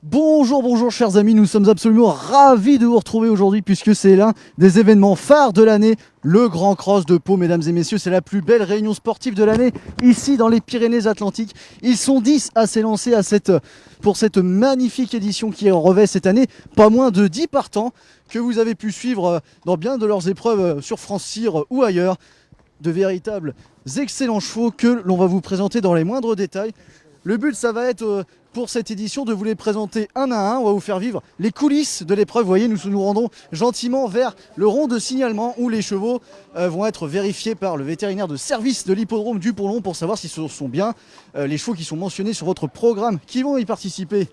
Bonjour, bonjour chers amis, nous sommes absolument ravis de vous retrouver aujourd'hui puisque c'est l'un des événements phares de l'année, le Grand Cross de Pau, mesdames et messieurs. C'est la plus belle réunion sportive de l'année ici dans les Pyrénées-Atlantiques. Ils sont 10 à s'élancer pour cette magnifique édition qui revêt cette année pas moins de 10 partants que vous avez pu suivre dans bien de leurs épreuves sur France Cyr ou ailleurs. De véritables excellents chevaux que l'on va vous présenter dans les moindres détails. Le but, ça va être pour cette édition de vous les présenter un à un. On va vous faire vivre les coulisses de l'épreuve. Vous voyez, nous nous rendons gentiment vers le rond de signalement où les chevaux vont être vérifiés par le vétérinaire de service de l'hippodrome du Pont-Long pour savoir si ce sont bien les chevaux qui sont mentionnés sur votre programme qui vont participer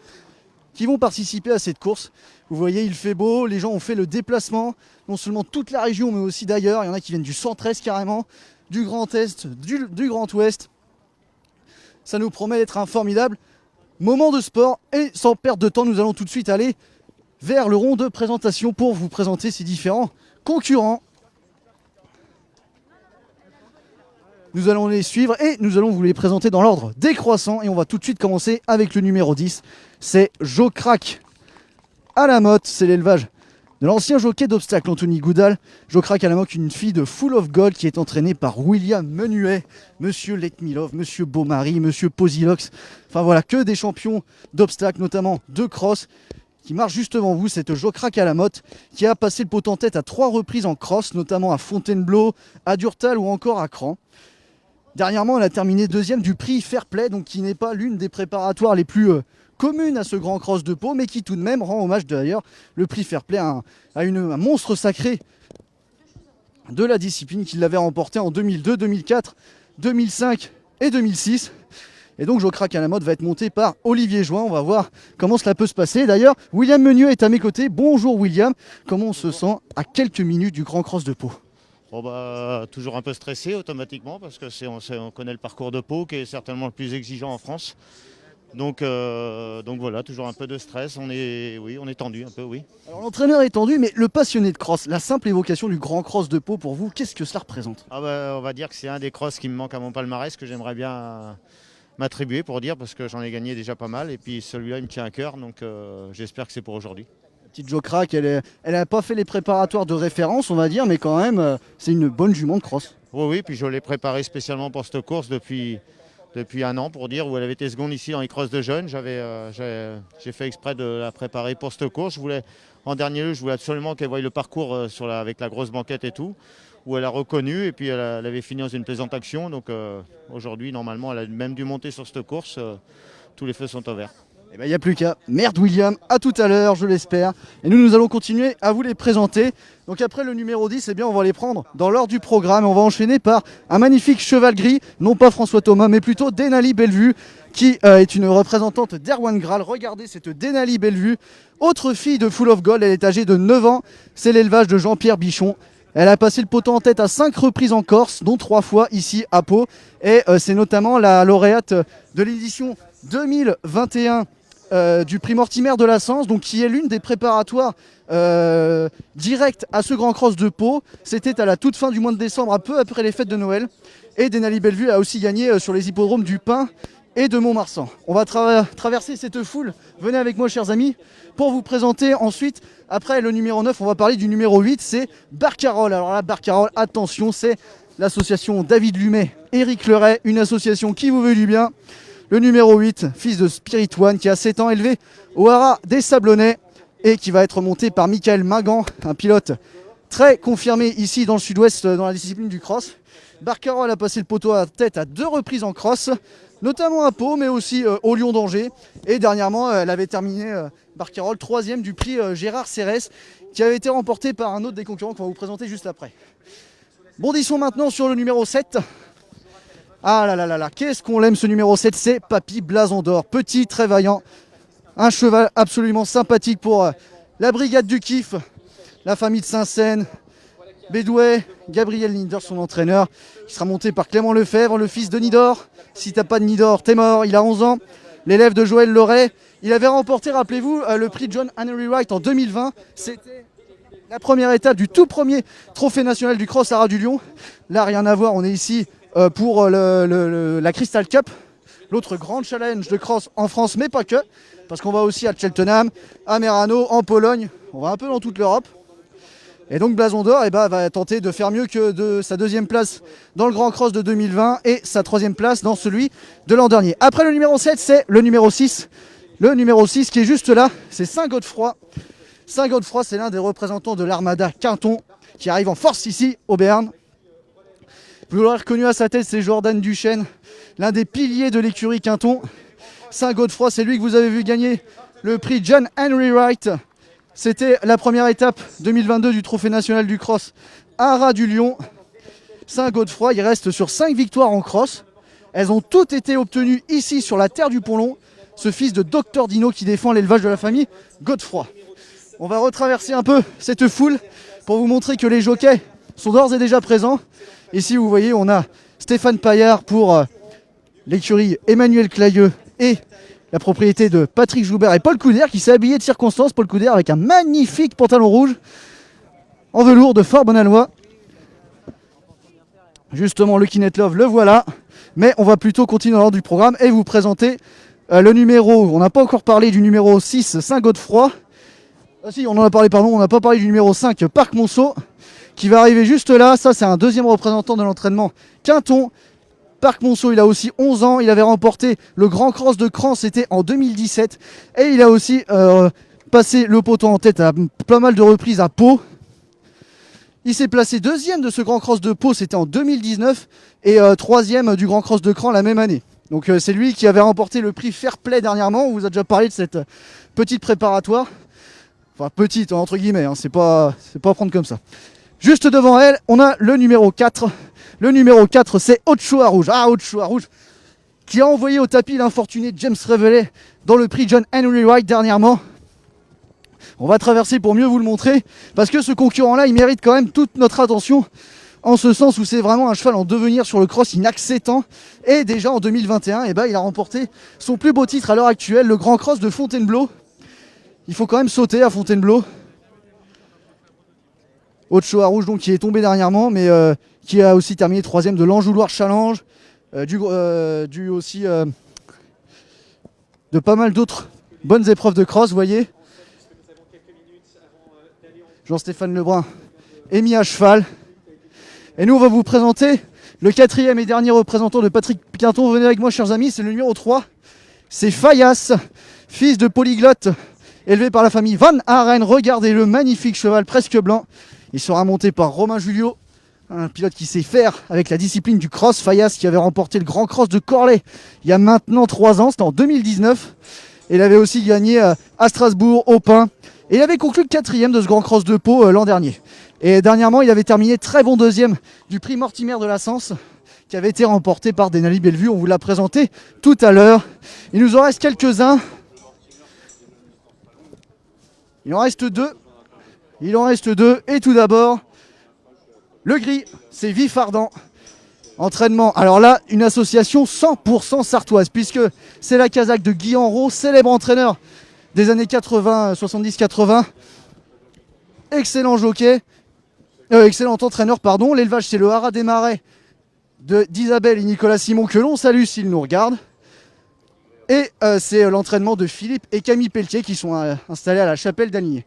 à cette course. Vous voyez, il fait beau, les gens ont fait le déplacement, non seulement toute la région, mais aussi d'ailleurs. Il y en a qui viennent du centre-est carrément, du Grand Est, du Grand Ouest. Ça nous promet d'être un formidable moment de sport. Et sans perdre de temps, nous allons tout de suite aller vers le rond de présentation pour vous présenter ces différents concurrents. Nous allons les suivre et nous allons vous les présenter dans l'ordre décroissant. Et on va tout de suite commencer avec le numéro 10. C'est Jocrac à la motte. C'est l'élevage de l'ancien jockey d'obstacle Anthony Goudal. Jocrac à la motte, une fille de Full of Gold qui est entraînée par William Menuet, Monsieur Letmilov, Monsieur Beaumaris, Monsieur Posilox. Enfin voilà, que des champions d'obstacle, notamment de cross, qui marche juste devant vous. Cette Jocrac à la motte qui a passé le pot en tête à 3 reprises en cross, notamment à Fontainebleau, à Durtal ou encore à Cran. Dernièrement, elle a terminé deuxième du prix Fair Play, donc qui n'est pas l'une des préparatoires les plus communes à ce Grand Cross de Pau, mais qui tout de même rend hommage d'ailleurs, le prix Fair Play, à un monstre sacré de la discipline qui l'avait remporté en 2002, 2004, 2005 et 2006. Et donc Jocrac à la motte va être monté par Olivier Join. On va voir comment cela peut se passer. D'ailleurs, William Menuet est à mes côtés. Bonjour William, comment on se sent à quelques minutes du Grand Cross de Pau? Bon toujours un peu stressé automatiquement parce que on connaît le parcours de Pau qui est certainement le plus exigeant en France. Donc voilà, toujours un peu de stress. On est tendu un peu, oui. Alors l'entraîneur est tendu, mais le passionné de cross, la simple évocation du Grand Cross de Pau pour vous, qu'est-ce que cela représente? On va dire que c'est un des crosses qui me manque à mon palmarès, que j'aimerais bien m'attribuer pour dire, parce que j'en ai gagné déjà pas mal. Et puis celui-là, il me tient à cœur, donc j'espère que c'est pour aujourd'hui. Petite Jocrac, elle n'a pas fait les préparatoires de référence, on va dire, mais quand même, c'est une bonne jument de cross. Oui, puis je l'ai préparée spécialement pour cette course depuis un an, pour dire, où elle avait été seconde ici dans les crosses de jeunes. J'ai fait exprès de la préparer pour cette course. En dernier lieu, je voulais absolument qu'elle voie le parcours avec la grosse banquette et tout, où elle a reconnu, et puis elle avait fini dans une plaisante action. Donc aujourd'hui, normalement, elle a même dû monter sur cette course. Tous les feux sont ouverts. Eh ben, il n'y a plus qu'à. Merde William, à tout à l'heure, je l'espère. Et nous allons continuer à vous les présenter. Donc après le numéro 10, eh bien, on va les prendre dans l'ordre du programme. On va enchaîner par un magnifique cheval gris, non pas François Thomas, mais plutôt Denali Bellevue, qui est une représentante d'Erwan Graal. Regardez cette Denali Bellevue, autre fille de Full of Gold. Elle est âgée de 9 ans. C'est l'élevage de Jean-Pierre Bichon. Elle a passé le poteau en tête à 5 reprises en Corse, dont 3 fois ici à Pau. Et c'est notamment la lauréate de l'édition 2021 du prix Mortimer de la Sens, donc qui est l'une des préparatoires directes à ce Grand Cross de Pau. C'était à la toute fin du mois de décembre, un peu après les fêtes de Noël. Et Denali Bellevue a aussi gagné sur les hippodromes du Pin et de Montmarsan. On va traverser cette foule. Venez avec moi, chers amis, pour vous présenter ensuite. Après le numéro 9, on va parler du numéro 8, c'est Barcarolle. Alors là, Barcarolle, attention, c'est l'association David Lumet, Éric Leray, une association qui vous veut du bien. Le numéro 8, fils de Spirit One, qui a 7 ans, élevé au Haras des Sablonnais et qui va être monté par Michael Magan, un pilote très confirmé ici dans le sud-ouest dans la discipline du cross. Barcarolle a passé le poteau à tête à 2 reprises en cross, notamment à Pau, mais aussi au Lion d'Angers. Et dernièrement, elle avait terminé, Barcarolle, 3e du prix Gérard Cérès, qui avait été remporté par un autre des concurrents qu'on va vous présenter juste après. Bondissons maintenant sur le numéro 7. Ah là là là là, qu'est-ce qu'on l'aime ce numéro 7, c'est Papy Blason d'Or, petit, très vaillant, un cheval absolument sympathique pour la brigade du kiff, la famille de Saint-Saëns, Bédouet, Gabriel Nidor, son entraîneur, qui sera monté par Clément Lefebvre, le fils de Nidor. Si t'as pas de Nidor, t'es mort, il a 11 ans, l'élève de Joël Loret. Il avait remporté, rappelez-vous, le prix John Henry Wright en 2020, c'était la première étape du tout premier trophée national du cross Haras du Lion. Là, rien à voir, on est ici pour la Crystal Cup, l'autre grand challenge de cross en France, mais pas que, parce qu'on va aussi à Cheltenham, à Merano, en Pologne, on va un peu dans toute l'Europe. Et donc Blason d'Or va tenter de faire mieux que de sa deuxième place dans le Grand Cross de 2020 et sa troisième place dans celui de l'an dernier. Après le numéro 7, c'est le numéro 6. Le numéro 6 qui est juste là, c'est Saint-Godefroy. Saint-Godefroy, c'est l'un des représentants de l'Armada Quinton qui arrive en force ici au Béarn. Vous l'aurez reconnu à sa tête, c'est Jordan Duchesne, l'un des piliers de l'écurie Quinton. Saint-Godefroy, c'est lui que vous avez vu gagner le prix John Henry Wright. C'était la première étape 2022 du Trophée national du cross à Ras-du-Lion. Saint-Godefroy, il reste sur 5 victoires en cross. Elles ont toutes été obtenues ici sur la terre du Pont-Long. Ce fils de Dr Dino qui défend l'élevage de la famille Godefroy. On va retraverser un peu cette foule pour vous montrer que les jockeys sont d'ores et déjà présents. Ici, vous voyez, on a Stéphane Paillard pour l'écurie Emmanuel Clayeux et la propriété de Patrick Joubert et Paul Couder qui s'est habillé de circonstance. Paul Couder avec un magnifique pantalon rouge en velours de fort bon aloi. Justement, le Kinet Love, le voilà. Mais on va plutôt continuer dans l'ordre du programme et vous présenter le numéro. On n'a pas encore parlé du numéro 6, Saint-Godefroy. Ah si, on en a parlé, pardon. On n'a pas parlé du numéro 5, Parc Monceau, qui va arriver juste là. Ça, c'est un deuxième représentant de l'entraînement Quinton. Parc Monceau, il a aussi 11 ans. Il avait remporté le Grand Cross de Cran, c'était en 2017. Et il a aussi passé le poteau en tête à pas mal de reprises à Pau. Il s'est placé deuxième de ce Grand Cross de Pau, c'était en 2019. Et troisième du Grand Cross de Cran la même année. Donc c'est lui qui avait remporté le prix Fair Play dernièrement. On vous a déjà parlé de cette petite préparatoire. Enfin petite entre guillemets, hein. c'est pas à prendre comme ça. Juste devant elle, on a le numéro 4. Le numéro 4, c'est Ochoa Rouge. Ah, Ochoa Rouge, qui a envoyé au tapis l'infortuné James Reveley dans le prix John Henry Wright dernièrement. On va traverser pour mieux vous le montrer, parce que ce concurrent-là, il mérite quand même toute notre attention, en ce sens où c'est vraiment un cheval en devenir sur le cross, il n'a que 7 ans. Et déjà en 2021, il a remporté son plus beau titre à l'heure actuelle, le Grand Cross de Fontainebleau. Il faut quand même sauter à Fontainebleau. Ochoa Rouge donc qui est tombé dernièrement, mais qui a aussi terminé 3ème de l'Anjouloir Challenge, du aussi de pas mal d'autres bonnes épreuves de cross, vous voyez. Jean-Stéphane Lebrun est mis à cheval. Et nous on va vous présenter le 4e et dernier représentant de Patrick Quinton. Venez avec moi chers amis, c'est le numéro 3. C'est Fayas, fils de polyglotte, élevé par la famille Van Haren. Regardez le magnifique cheval presque blanc. Il sera monté par Romain Julio, un pilote qui sait faire avec la discipline du cross. Fayas qui avait remporté le Grand Cross de Corlay il y a maintenant 3 ans, c'était en 2019. Et il avait aussi gagné à Strasbourg, au Pin. Et il avait conclu le 4e de ce Grand Cross de Pau l'an dernier. Et dernièrement, il avait terminé très bon 2e du prix Mortimer de la Sens, qui avait été remporté par Denali Bellevue. On vous l'a présenté tout à l'heure. Il nous en reste quelques-uns. Il en reste 2. Et tout d'abord, le gris, c'est Vif Ardent. Entraînement. Alors là, une association 100% sartoise, puisque c'est la casaque de Guy Enrault, célèbre entraîneur des années 80, 70-80. Excellent jockey. Excellent entraîneur, pardon. L'élevage, c'est le Haras des Marais d'Isabelle et Nicolas Simon, que l'on salue s'ils nous regardent. Et c'est l'entraînement de Philippe et Camille Pelletier qui sont installés à la chapelle d'Aligné.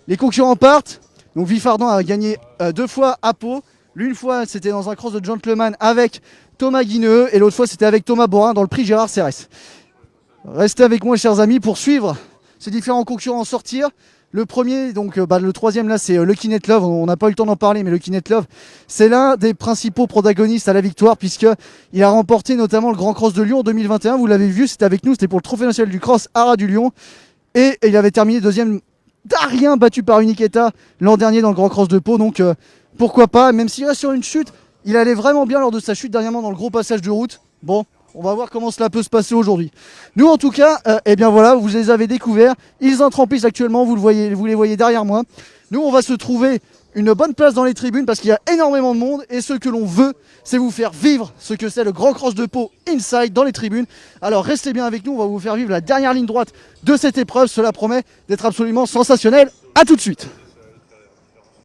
Les concurrents partent. Donc Vif Ardent a gagné 2 fois à Pau. L'une fois, c'était dans un cross de gentleman avec Thomas Guineux. Et l'autre fois, c'était avec Thomas Borin dans le prix Gérard Serres. Restez avec moi, chers amis, pour suivre ces différents concurrents sortir. Le premier, donc le 3e là, c'est le Kinet Love. On n'a pas eu le temps d'en parler, mais le Kinet Love, c'est l'un des principaux protagonistes à la victoire, puisqu'il a remporté notamment le Grand Cross de Lyon en 2021. Vous l'avez vu, c'était avec nous, c'était pour le Trophée national du cross à Ras-du-Lion. Et il avait terminé 2e d'Arien, battu par Uniqueta l'an dernier dans le Grand Cross de Pau. Donc pourquoi pas, même s'il reste sur une chute, il allait vraiment bien lors de sa chute dernièrement dans le gros passage de route. Bon, on va voir comment cela peut se passer aujourd'hui. Nous en tout cas, voilà, vous les avez découverts. Ils entrent en piste actuellement, vous les voyez derrière moi. Nous on va se trouver une bonne place dans les tribunes parce qu'il y a énormément de monde. Et ce que l'on veut, c'est vous faire vivre ce que c'est le Grand Cross de Pau inside dans les tribunes. Alors restez bien avec nous, on va vous faire vivre la dernière ligne droite de cette épreuve. Cela promet d'être absolument sensationnel. A tout de suite.